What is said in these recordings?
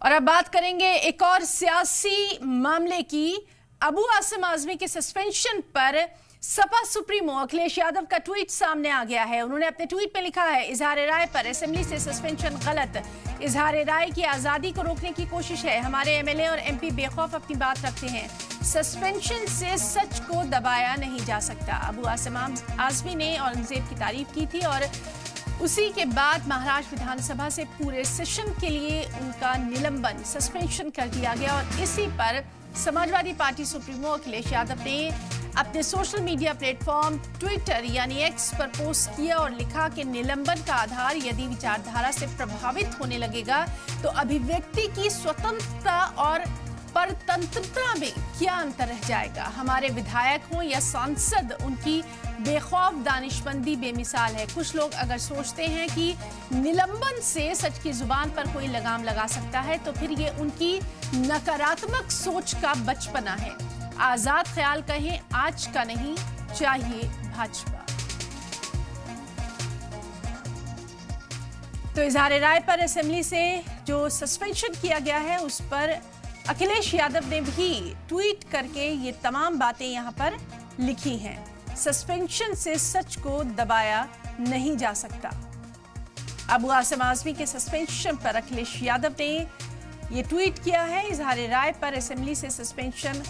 और अब बात करेंगे एक और सियासी मामले की। अबू आसिम आजमी के सस्पेंशन पर सपा सुप्रीमो अखिलेश यादव का ट्वीट सामने आ गया है। उन्होंने अपने ट्वीट में लिखा है, इजहार राय पर असेंबली से सस्पेंशन गलत। इजहार राय की आजादी को रोकने की कोशिश है। हमारे एमएलए और एमपी बेखौफ अपनी बात रखते हैं। सस्पेंशन से सच को दबाया नहीं जा सकता। अबू आसिम आजमी ने औरंगजेब की तारीफ की थी और उसी के बाद महाराष्ट्र विधानसभा से पूरे सेशन के लिए उनका निलंबन सस्पेंशन कर दिया गया। और इसी पर समाजवादी पार्टी सुप्रीमो अखिलेश यादव ने अपने सोशल मीडिया प्लेटफॉर्म ट्विटर यानी एक्स पर पोस्ट किया और लिखा कि निलंबन का आधार यदि विचारधारा से प्रभावित होने लगेगा तो अभिव्यक्ति की स्वतंत्रता और परतंत्रता में क्या अंतर रह जाएगा। हमारे विधायक हों या सांसद, उनकी बेखौफ दानिशमंदी बेमिसाल है। कुछ लोग अगर सोचते हैं कि निलंबन से सच की जुबान पर कोई लगाम लगा सकता है तो फिर ये उनकी नकारात्मक सोच का बचपना है। आजाद ख्याल कहें, आज का नहीं, चाहिए भाजपा। तो इजहार राय पर असेंबली से जो सस्पेंशन किया गया है उस पर अखिलेश यादव ने भी ट्वीट करके ये तमाम बातें यहां पर लिखी हैं। सस्पेंशन से सच को दबाया नहीं जा सकता। अबू आसिम आजमी के सस्पेंशन पर अखिलेश यादव ने ये ट्वीट किया है, इजहार राय पर असेंबली से सस्पेंशन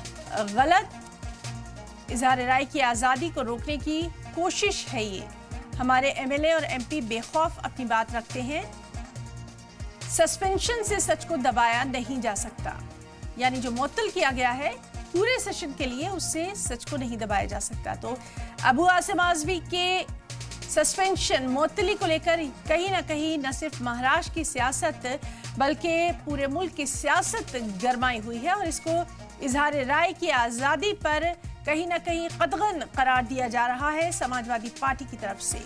गलत। इजहार राय की आजादी को रोकने की कोशिश है ये। हमारे एमएलए और एमपी बेखौफ अपनी बात रखते हैं। सस्पेंशन से सच को दबाया नहीं जा सकता, यानी जो मुअत्तल किया गया है पूरे सेशन के लिए, उससे सच को नहीं दबाया जा सकता। तो अबू आसिम आजमी के सस्पेंशन मुअत्तली को लेकर कहीं ना कहीं न सिर्फ महाराष्ट्र की सियासत बल्कि पूरे मुल्क की सियासत गरमाई हुई है और इसको इजहार राय की आज़ादी पर कहीं ना कहीं कतगन करार दिया जा रहा है समाजवादी पार्टी की तरफ से।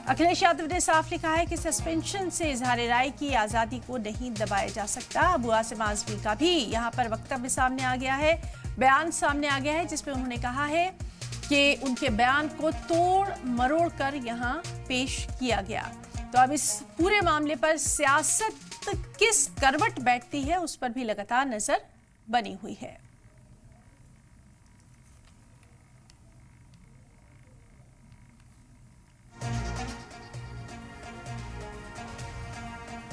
अखिलेश यादव ने साफ लिखा है कि सस्पेंशन से इजहार राय की आज़ादी को नहीं दबाया जा सकता। अबू आसिम आजमी का भी यहाँ पर वक्तव्य सामने आ गया है, बयान सामने आ गया है, जिसमें उन्होंने कहा है कि उनके बयान को तोड़ मरोड़ कर यहाँ पेश किया गया। तो अब इस पूरे मामले पर सियासत किस करवट बैठती है उस पर भी लगातार नजर बनी हुई है।